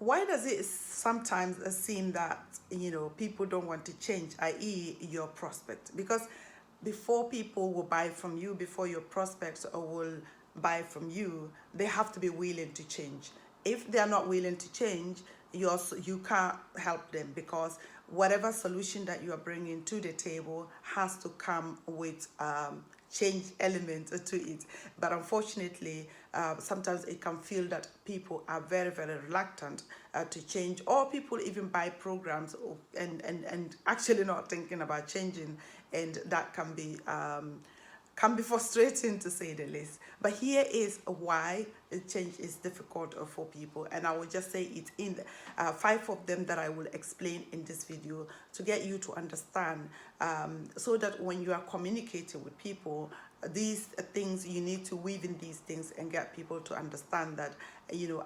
why does it sometimes seem that people don't want to change, i.e. your prospect? Because before people will buy from you, before your prospects will buy from you, they have to be willing to change. If they are not willing to change, you can't help them, because whatever solution that you are bringing to the table has to come with change element to it. But unfortunately, sometimes it can feel that people are very, very reluctant to change, or people even buy programs and actually not thinking about changing, and that can be frustrating, to say the least. But here is why change is difficult for people, and I will just say it in five of them that I will explain in this video to get you to understand, so that when you are communicating with people, these things, you need to weave in these things and get people to understand that,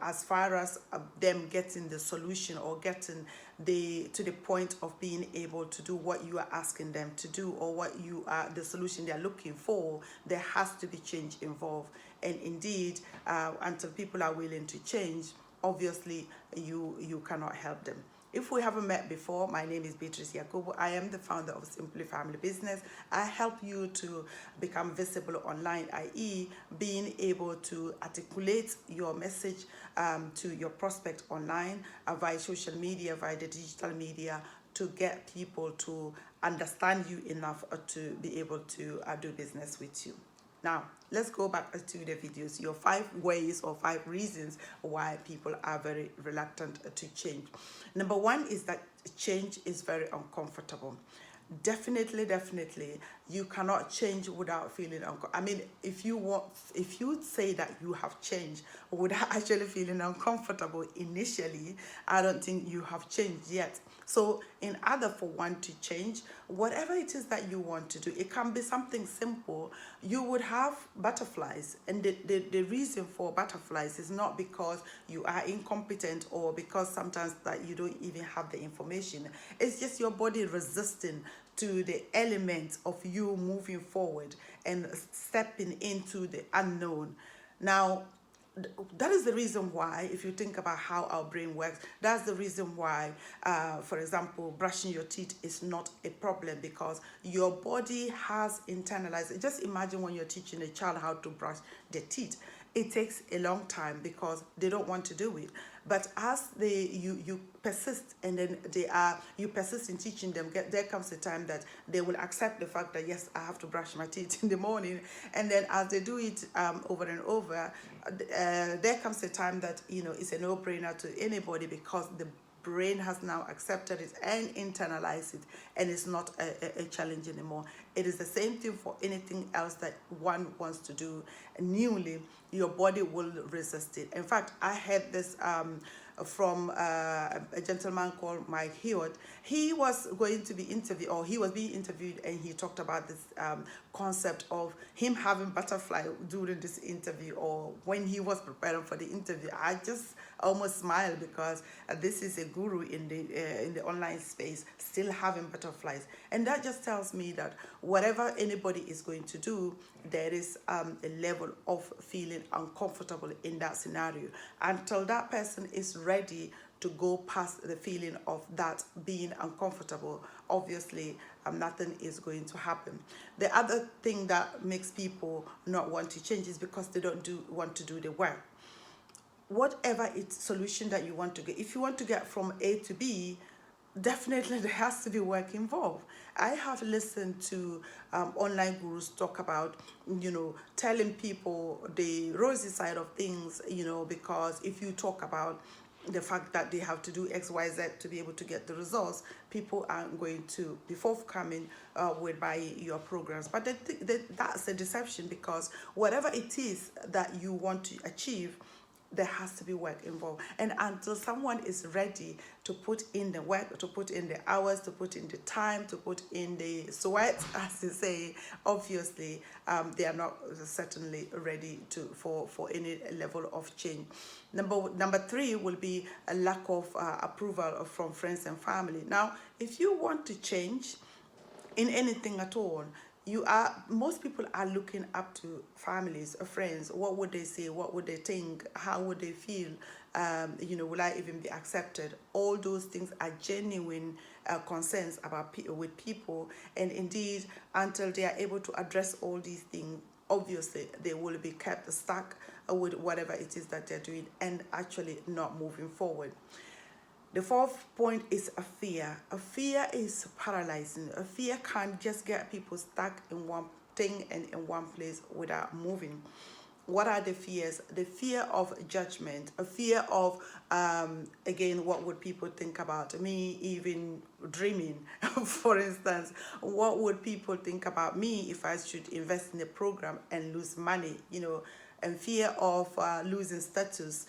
as far as them getting the solution, or getting to the point of being able to do what you are asking them to do, or what you are the solution they are looking for, there has to be change involved. And indeed, until people are willing to change, obviously you cannot help them. If we haven't met before, my name is Beatrice Yakubu. I am the founder of Simply Family Business. I help you to become visible online, i.e. being able to articulate your message to your prospect online, via social media, via the digital media, to get people to understand you enough to be able to do business with you. Now, let's go back to the videos. Your 5 ways or 5 reasons why people are very reluctant to change. Number 1 is that change is very uncomfortable. Definitely, you cannot change without feeling uncomfortable. I mean, if you say that you have changed without actually feeling uncomfortable initially, I don't think you have changed yet. So in order for one to change, whatever it is that you want to do, it can be something simple. You would have butterflies, and the reason for butterflies is not because you are incompetent, or because sometimes that you don't even have the information. It's just your body resisting to the element of you moving forward and stepping into the unknown. Now, that is the reason why, if you think about how our brain works, that's the reason why, for example, brushing your teeth is not a problem, because your body has internalized it. Just imagine when you're teaching a child how to brush their teeth. It takes a long time because they don't want to do it. But as you persist, and then you persist in teaching them, there comes a time that they will accept the fact that, yes, I have to brush my teeth in the morning. And then as they do it over and over, there comes a time that it's a no-brainer to anybody, because the brain has now accepted it and internalized it, and it's not a challenge anymore. It is the same thing for anything else that one wants to do newly. Your body will resist it. In fact, I had this from a gentleman called Mike Hewitt. He was going to be interviewed, or he was being interviewed, and he talked about this concept of him having butterfly during this interview, or when he was preparing for the interview. I just almost smiled, because this is a guru in the online space, still having butterflies. And that just tells me that whatever anybody is going to do, there is a level of feeling uncomfortable in that scenario. Until that person is ready to go past the feeling of that being uncomfortable, obviously nothing is going to happen. The other thing that makes people not want to change is because they don't want to do the work. Whatever solution that you want to get, if you want to get from A to B, definitely there has to be work involved. I have listened to online gurus talk about, telling people the rosy side of things, because if you talk about the fact that they have to do X, Y, Z to be able to get the results, people aren't going to be forthcoming with buying your programs. But that's a deception, because whatever it is that you want to achieve, there has to be work involved. And until someone is ready to put in the work, to put in the hours, to put in the time, to put in the sweat, as they say, obviously they are not certainly ready for any level of change. Number 3 will be a lack of approval from friends and family. Now, if you want to change in anything at all, most people are looking up to families, friends. What would they say? What would they think? How would they feel? Will I even be accepted? All those things are genuine concerns about with people, and indeed, until they are able to address all these things, obviously they will be kept stuck with whatever it is that they're doing and actually not moving forward. The fourth point is a fear. A fear is paralyzing. A fear can just get people stuck in one thing and in one place without moving. What are the fears? The fear of judgment, a fear of, again, what would people think about me even dreaming? For instance, what would people think about me if I should invest in a program and lose money? And fear of losing status,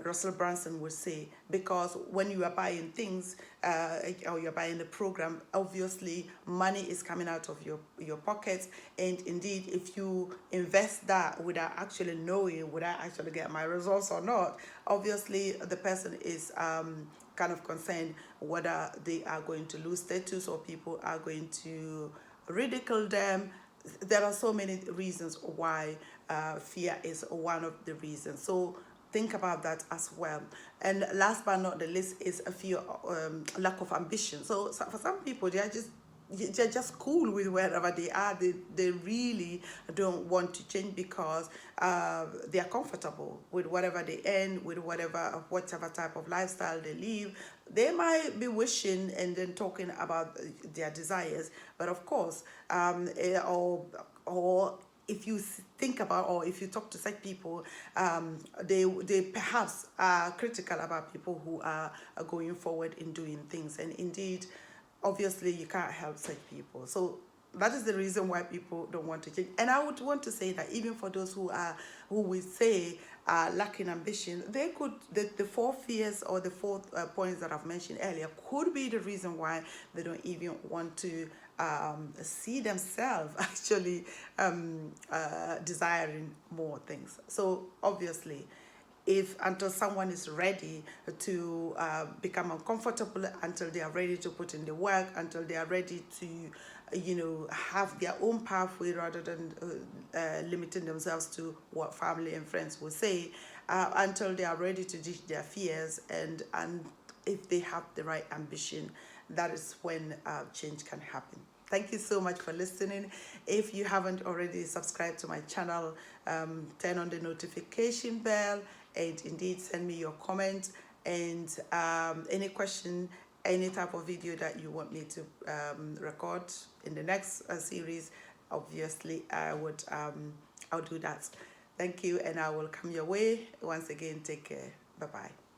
Russell Brunson would say, because when you are buying things or you're buying the program, obviously money is coming out of your pockets. And indeed, if you invest that without actually knowing, would I actually get my results or not, obviously the person is kind of concerned whether they are going to lose status or people are going to ridicule them. There are so many reasons why fear is one of the reasons. So think about that as well. And last but not the least is a fear, lack of ambition. So for some people, they're just cool with wherever they are. They really don't want to change because they are comfortable with whatever they earn, with whatever type of lifestyle they live. They might be wishing and then talking about their desires, but of course, or if you think about, or if you talk to such people, they perhaps are critical about people who are going forward in doing things. And indeed, obviously, you can't help such people. So that is the reason why people don't want to change. And I would want to say that even for those who we say are lacking ambition, they could, the four fears or the four points that I've mentioned earlier could be the reason why they don't even want to see themselves actually desiring more things. So obviously, if until someone is ready to become uncomfortable, until they are ready to put in the work, until they are ready to have their own pathway rather than limiting themselves to what family and friends will say, until they are ready to ditch their fears, and if they have the right ambition, that is when change can happen. Thank you so much for listening. If you haven't already subscribed to my channel, turn on the notification bell, and indeed send me your comments and any question, any type of video that you want me to record in the next series. Obviously, I'll do that. Thank you, and I will come your way. Once again, take care. Bye-bye.